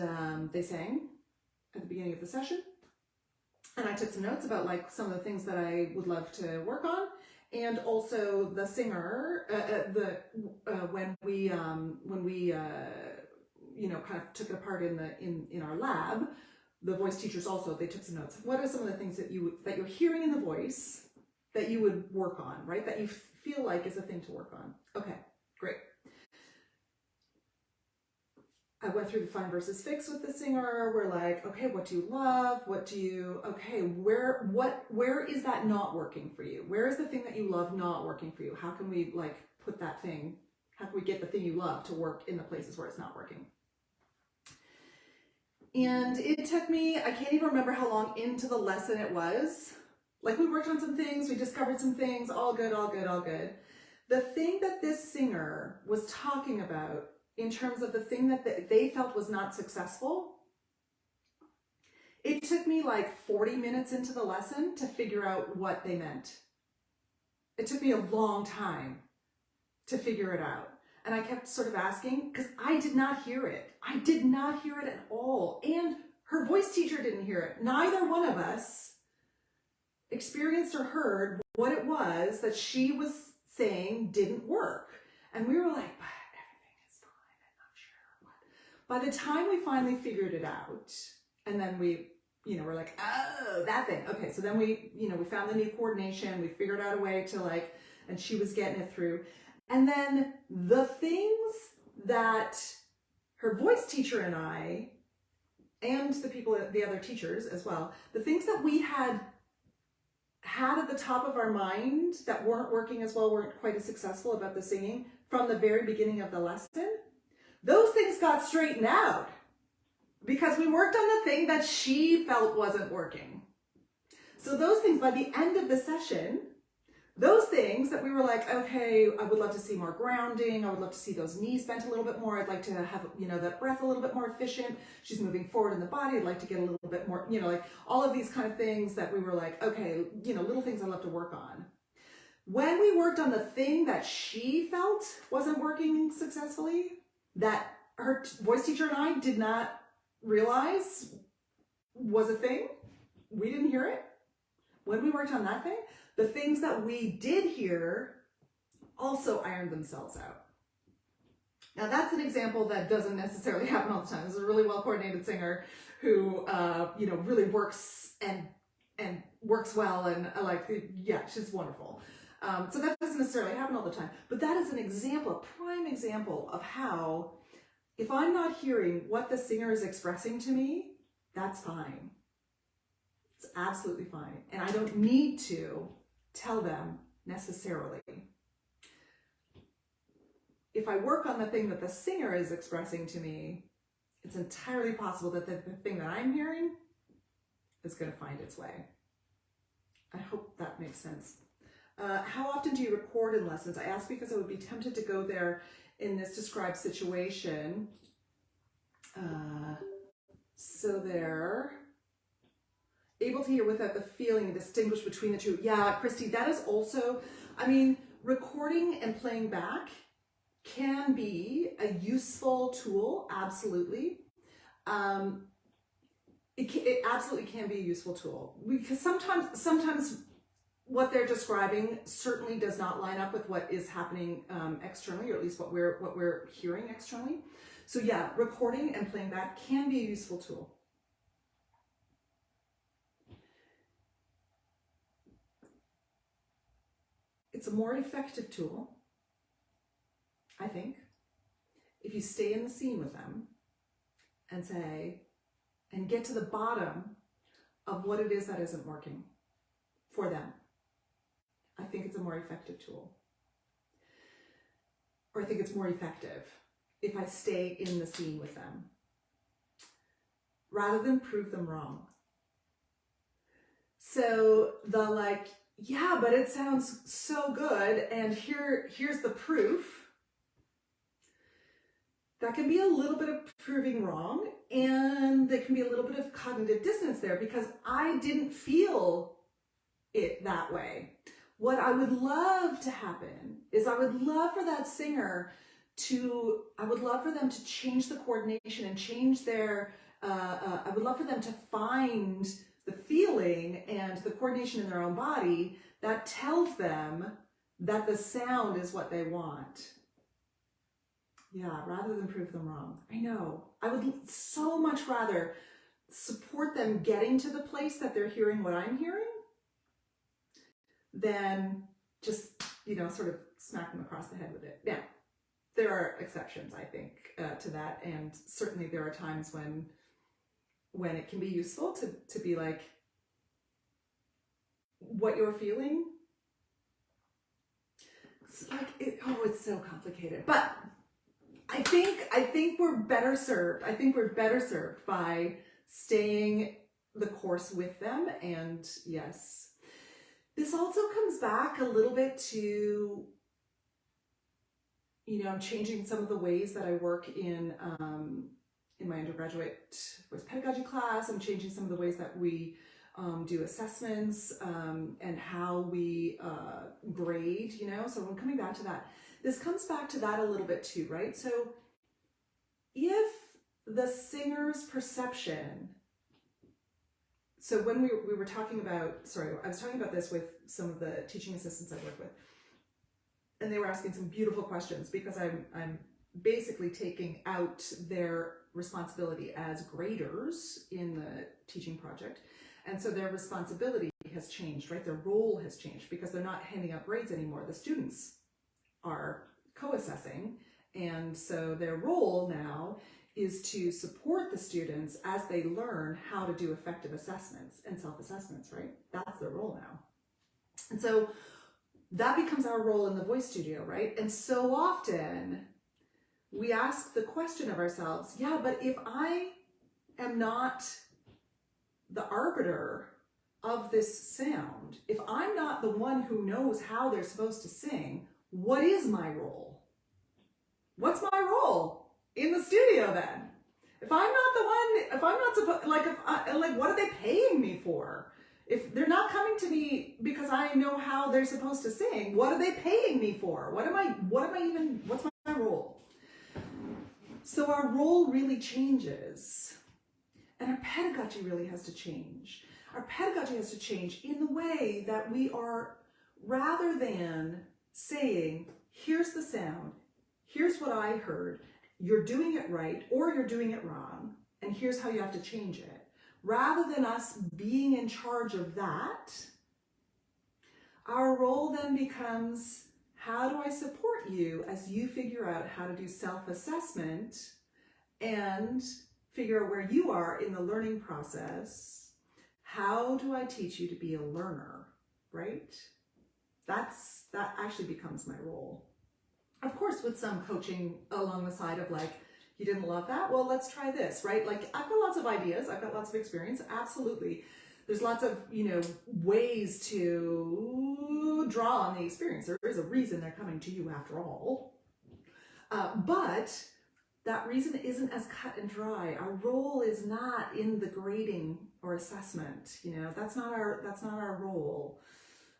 they sang at the beginning of the session. And I took some notes about like some of the things that I would love to work on. And also the singer, when we kind of took it apart in our lab, the voice teachers also, they took some notes. What are some of the things that you're hearing in the voice that you would work on, right? That you feel like is a thing to work on. Okay, great. I went through the find versus fix with the singer. We're like, okay, what do you love? Where is that not working for you? Where is the thing that you love not working for you? How can we like put that thing, how can we get the thing you love to work in the places where it's not working? And it took me, I can't even remember how long into the lesson it was. Like we worked on some things, we discovered some things, all good, all good, all good. The thing that this singer was talking about in terms of the thing that they felt was not successful, it took me like 40 minutes into the lesson to figure out what they meant. It took me a long time to figure it out. And I kept sort of asking, because I did not hear it. I did not hear it at all. And her voice teacher didn't hear it. Neither one of us experienced or heard what it was that she was saying didn't work. And we were like, but everything is fine, I'm not sure what. By the time we finally figured it out, and then we're like, oh, that thing. Okay, so then we found the new coordination, we figured out a way to like, and she was getting it through. And then the things that her voice teacher and I, and the other teachers as well, the things that we had at the top of our mind that weren't working as well, weren't quite as successful about the singing from the very beginning of the lesson, those things got straightened out because we worked on the thing that she felt wasn't working. So those things, by the end of the session, those things that we were like, okay, I would love to see more grounding. I would love to see those knees bent a little bit more. I'd like to have, that breath a little bit more efficient. She's moving forward in the body. I'd like to get a little bit more, like all of these kind of things that we were like, okay, little things I love to work on. When we worked on the thing that she felt wasn't working successfully, that her voice teacher and I did not realize was a thing, we didn't hear it. When we worked on that thing, the things that we did hear also ironed themselves out. Now that's an example that doesn't necessarily happen all the time. This is a really well-coordinated singer who, really works and works well, and she's wonderful. So that doesn't necessarily happen all the time, but that is an example, a prime example of how, if I'm not hearing what the singer is expressing to me, that's fine. It's absolutely fine. And I don't need to tell them necessarily. If I work on the thing that the singer is expressing to me, it's entirely possible that the thing that I'm hearing is going to find its way. I hope that makes sense. How often do you record in lessons? I ask because I would be tempted to go there in this described situation. So they're able to hear without the feeling and distinguish between the two. Yeah, Christy, that is also, recording and playing back can be a useful tool, absolutely. It absolutely can be a useful tool, because sometimes what they're describing certainly does not line up with what is happening externally, or at least what we're hearing externally. So yeah, recording and playing back can be a useful tool. It's a more effective tool, I think, if you stay in the scene with them and say, and get to the bottom of what it is that isn't working for them. I think it's a more effective tool. Or I think it's more effective if I stay in the scene with them, rather than prove them wrong. So the like, yeah, but it sounds so good, and here's the proof. That can be a little bit of proving wrong, and there can be a little bit of cognitive dissonance there, because I didn't feel it that way. What I would love to happen is I would love for that singer I would love for them to change the coordination and change their, I would love for them to find the feeling and the coordination in their own body that tells them that the sound is what they want. Yeah, rather than prove them wrong. I know. I would so much rather support them getting to the place that they're hearing what I'm hearing than just, sort of smack them across the head with it. Now, there are exceptions, I think, to that. And certainly there are times when it can be useful to be like, what you're feeling. It's like, it's so complicated. But I think we're better served. I think we're better served by staying the course with them. And yes, this also comes back a little bit to, I'm changing some of the ways that I work in my undergraduate voice pedagogy class. I'm changing some of the ways that we do assessments and how we grade, so I'm coming back to that. This comes back to that a little bit too, right? So if the singer's perception, so when we were talking about, I was talking about this with some of the teaching assistants I work with, and they were asking some beautiful questions, because I'm basically taking out their responsibility as graders in the teaching project. And so their responsibility has changed, right? Their role has changed, because they're not handing out grades anymore. The students are co-assessing. And so their role now is to support the students as they learn how to do effective assessments and self-assessments, right? That's their role now. And so that becomes our role in the voice studio, right? And so often we ask the question of ourselves, yeah, but if I am not the arbiter of this sound, if I'm not the one who knows how they're supposed to sing, what is my role? What's my role in the studio then? If I'm not the one, if I'm not supposed, what are they paying me for? If they're not coming to me because I know how they're supposed to sing, what are they paying me for? What's my role? So our role really changes, and our pedagogy really has to change. Our pedagogy has to change in the way that we are, rather than saying, here's the sound, here's what I heard, you're doing it right or you're doing it wrong, and here's how you have to change it. Rather than us being in charge of that, our role then becomes, how do I support you as you figure out how to do self-assessment and figure out where you are in the learning process? How do I teach you to be a learner, right? That actually becomes my role. Of course, with some coaching along the side of like, you didn't love that? Well, let's try this, right? Like, I've got lots of ideas. I've got lots of experience. Absolutely. There's lots of, ways to draw on the experience. There is a reason they're coming to you after all. But that reason isn't as cut and dry. Our role is not in the grading or assessment. That's not our role.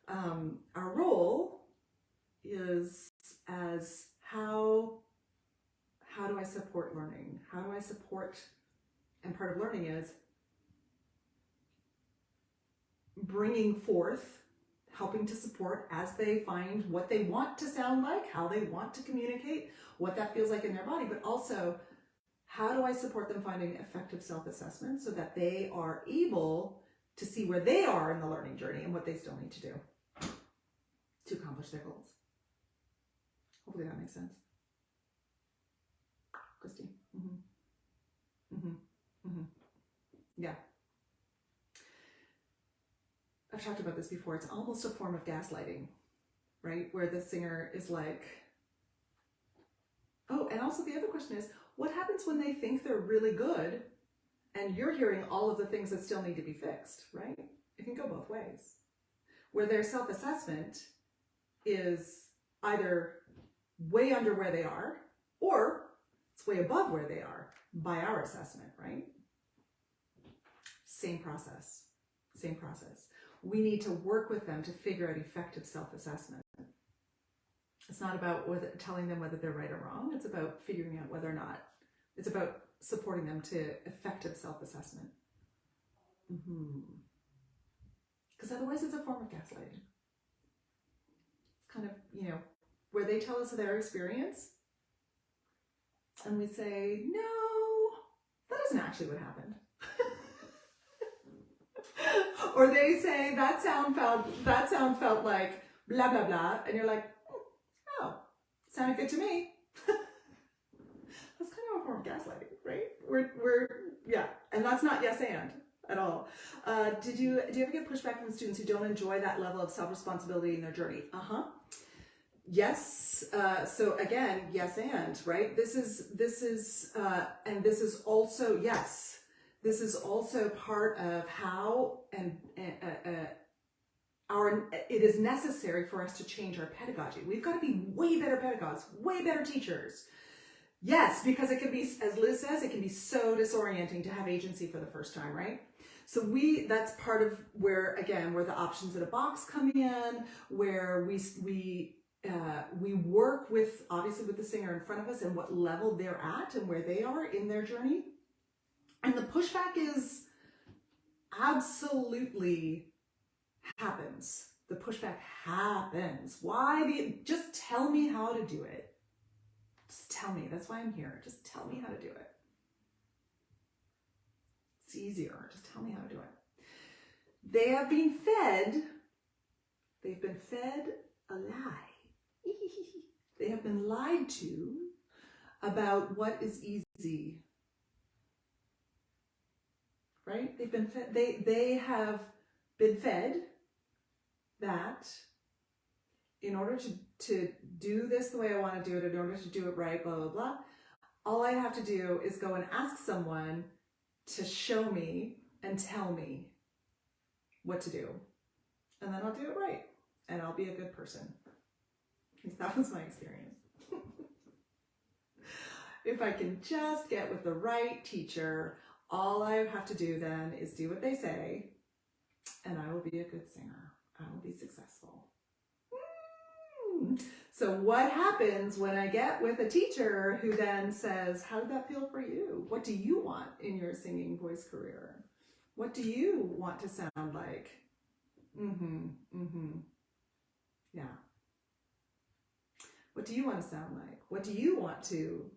Our role is as how do I support learning? How do I support, and part of learning is bringing forth, helping to support as they find what they want to sound like, how they want to communicate, what that feels like in their body, but also how do I support them finding effective self-assessment so that they are able to see where they are in the learning journey and what they still need to do to accomplish their goals. Hopefully that makes sense. Christy? Yeah. I've talked about this before. It's almost a form of gaslighting, right? Where the singer is like, oh, and also the other question is, what happens when they think they're really good and you're hearing all of the things that still need to be fixed, right? It can go both ways. Where their self-assessment is either way under where they are or it's way above where they are by our assessment, right? Same process, same process. We need to work with them to figure out effective self-assessment. It's not about telling them whether they're right or wrong. It's about figuring out whether or not. It's about supporting them to effective self-assessment. Because otherwise it's a form of gaslighting. It's kind of, where they tell us their experience and we say, no, that isn't actually what happened. Or they say, that sound felt like blah, blah, blah. And you're like, oh, sounded good to me. That's kind of a form of gaslighting, right? Yeah. And that's not yes and at all. Do you ever get pushback from students who don't enjoy that level of self-responsibility in their journey? Yes. So again, yes and, right? This is also, yes. This is also part of how it is necessary for us to change our pedagogy. We've got to be way better pedagogues, way better teachers. Yes, because it can be, as Liz says, it can be so disorienting to have agency for the first time, right? So that's part of where the options in a box come in, where we work with, obviously with the singer in front of us and what level they're at and where they are in their journey. And the pushback is absolutely happens. The pushback happens. Just tell me how to do it. Just tell me. That's why I'm here. Just tell me how to do it. It's easier. Just tell me how to do it. They've been fed a lie. They have been lied to about what is easy. Right? They have been fed that in order to do this the way I want to do it, in order to do it right, blah, blah, blah, all I have to do is go and ask someone to show me and tell me what to do. And then I'll do it right. And I'll be a good person. That was my experience. If I can just get with the right teacher, all I have to do then is do what they say, and I will be a good singer. I will be successful. So what happens when I get with a teacher who then says, how did that feel for you? What do you want in your singing voice career? What do you want to sound like? Yeah. What do you want to sound like? What do you want to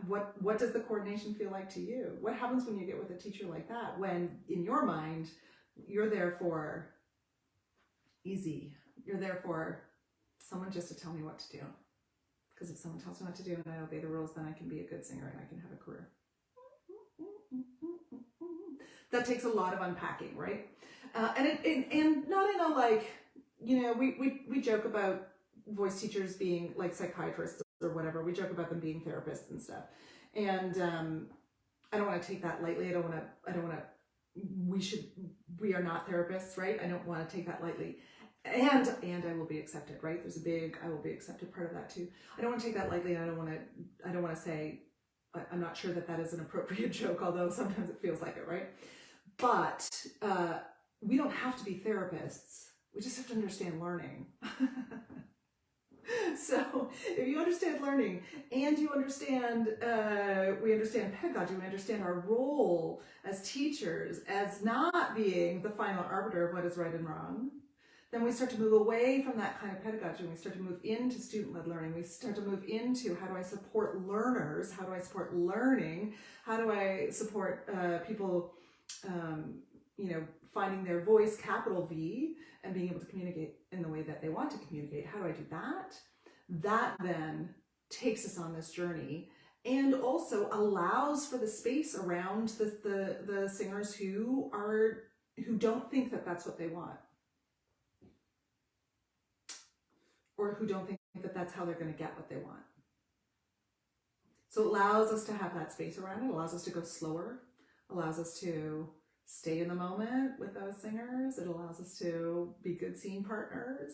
what does the coordination feel like to you? What happens when you get with a teacher like that, when in your mind you're there for easy, you're there for someone just to tell me what to do, because if someone tells me what to do and I obey the rules, then I can be a good singer and I can have a career. That takes a lot of unpacking, right? And not in a like, we joke about voice teachers being like psychiatrists or whatever. We joke about them being therapists and stuff. And I don't want to take that lightly. We are not therapists, right? I don't want to take that lightly. And I will be accepted, right? There's a big, I will be accepted part of that too. I don't want to take that lightly, and I don't want to say, I'm not sure that is an appropriate joke, although sometimes it feels like it, right? But we don't have to be therapists. We just have to understand learning. So if you understand learning and you understand, we understand pedagogy, we understand our role as teachers as not being the final arbiter of what is right and wrong, then we start to move away from that kind of pedagogy and we start to move into student-led learning. We start to move into how do I support learners? How do I support learning? How do I support people, finding their voice, capital V, and being able to communicate in the way that they want to communicate? How do I do that? That then takes us on this journey and also allows for the space around the singers who don't think that that's what they want, or who don't think that that's how they're going to get what they want. So it allows us to have that space around it, allows us to go slower, allows us to stay in the moment with those singers. It allows us to be good scene partners.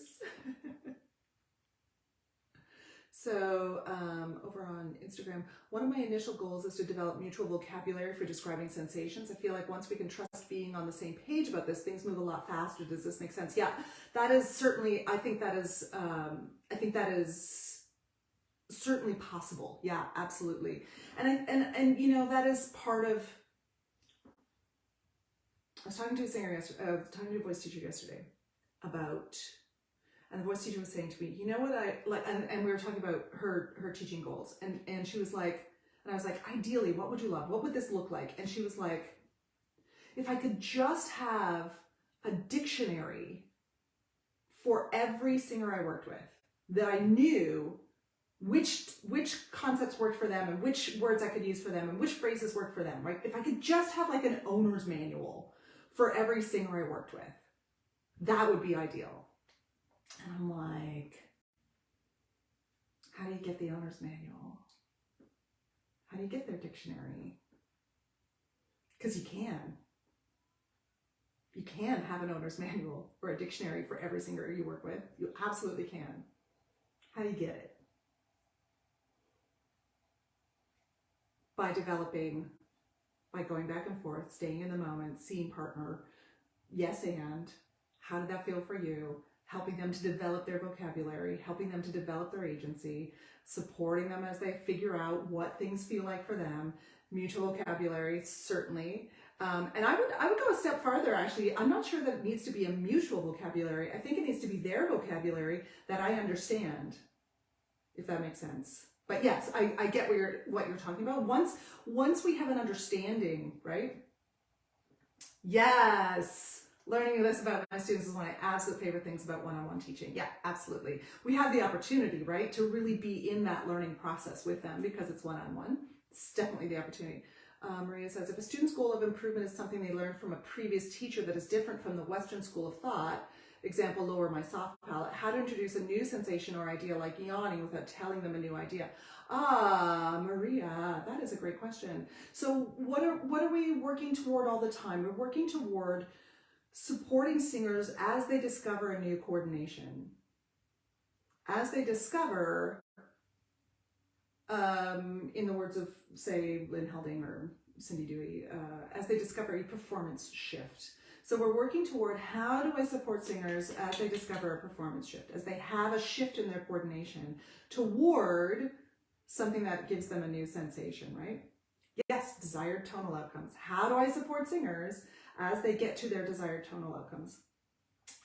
So over on Instagram, one of my initial goals is to develop mutual vocabulary for describing sensations. I feel like once we can trust being on the same page about this, things move a lot faster. Does this make sense? Yeah, that is certainly, I think that is certainly possible. Yeah, absolutely. And that is part of, I was talking to a singer yesterday, talking to a voice teacher yesterday about, and the voice teacher was saying to me, you know what I like, and we were talking about her teaching goals, and she was like, and I was like, ideally, what would you love? What would this look like? And she was like, if I could just have a dictionary for every singer I worked with, that I knew which concepts worked for them and which words I could use for them and which phrases worked for them, right? If I could just have like an owner's manual for every singer I worked with, that would be ideal. And I'm like, how do you get the owner's manual? How do you get their dictionary? Because you can. You can have an owner's manual or a dictionary for every singer you work with. You absolutely can. How do you get it? By going back and forth, staying in the moment, seeing partner, yes and, how did that feel for you? Helping them to develop their vocabulary, helping them to develop their agency, supporting them as they figure out what things feel like for them, mutual vocabulary, certainly. And I would go a step farther, actually. I'm not sure that it needs to be a mutual vocabulary. I think it needs to be their vocabulary that I understand, if that makes sense. But yes, I get what you're talking about. Once we have an understanding, right? Yes. Learning this about my students is one of my absolute favorite things about one-on-one teaching. Yeah, absolutely. We have the opportunity, right, to really be in that learning process with them because it's one-on-one. It's definitely the opportunity. Maria says, if a student's goal of improvement is something they learned from a previous teacher that is different from the Western school of thought, example, lower my soft palate, how to introduce a new sensation or idea like yawning without telling them a new idea? Maria, that is a great question. So what are we working toward all the time? We're working toward supporting singers as they discover a new coordination. As they discover, in the words of, say, Lynn Helding or Cindy Dewey, as they discover a performance shift. So we're working toward how do I support singers as they discover a performance shift, as they have a shift in their coordination toward something that gives them a new sensation, right? Yes, desired tonal outcomes. How do I support singers as they get to their desired tonal outcomes?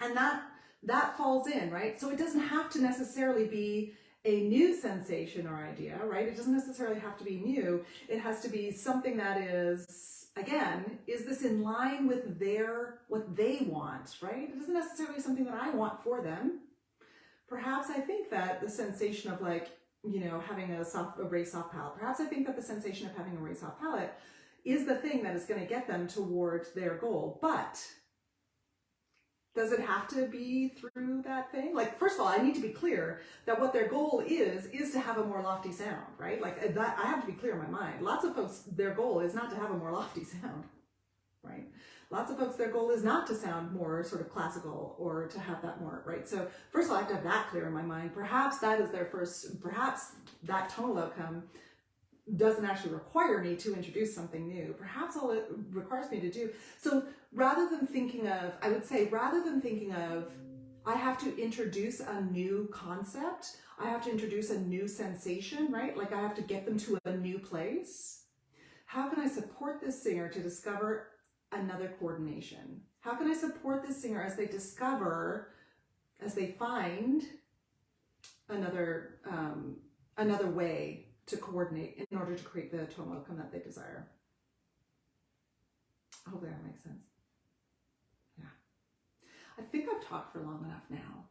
And that falls in, right? So it doesn't have to necessarily be a new sensation or idea, right? It doesn't necessarily have to be new. It has to be something that is, again, is this in line with what they want, right? It isn't necessarily something that I want for them. Perhaps I think that the sensation of having a raised soft palate, perhaps I think that the sensation of having a raised soft palate is the thing that is going to get them towards their goal. But does it have to be through that thing? Like, first of all, I need to be clear that what their goal is to have a more lofty sound, right? Like that, I have to be clear in my mind. Lots of folks, their goal is not to have a more lofty sound, right? Lots of folks, their goal is not to sound more sort of classical or to have that more, right? So first of all, I have to have that clear in my mind. Perhaps that is perhaps that tonal outcome doesn't actually require me to introduce something new. Perhaps all it requires me to do. So rather than thinking of, I have to introduce a new concept. I have to introduce a new sensation, right? Like I have to get them to a new place. How can I support this singer to discover another coordination? How can I support this singer as they discover, as they find another, another way to coordinate in order to create the tonal outcome that they desire? Hopefully that makes sense. Yeah. I think I've talked for long enough now.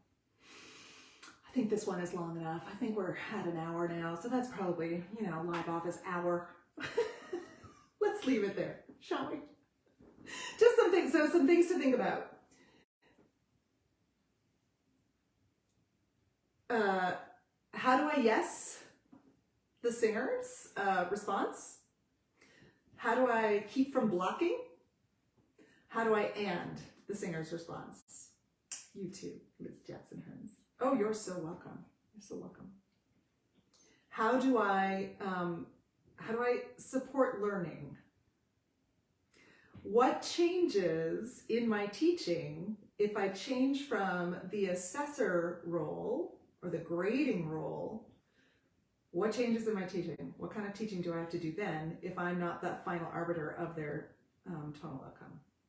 I think this one is long enough. I think we're at an hour now, so that's probably, you know, live office hour. Let's leave it there, shall we? Just some things, so some things to think about. How do I yes the singer's response? How do I keep from blocking? How do I and the singer's response? You too, Liz Jackson Hearns. Oh, you're so welcome. You're so welcome. How do I support learning? What changes in my teaching if I change from the assessor role or the grading role? What changes in my teaching? What kind of teaching do I have to do then if I'm not that final arbiter of their tonal outcome?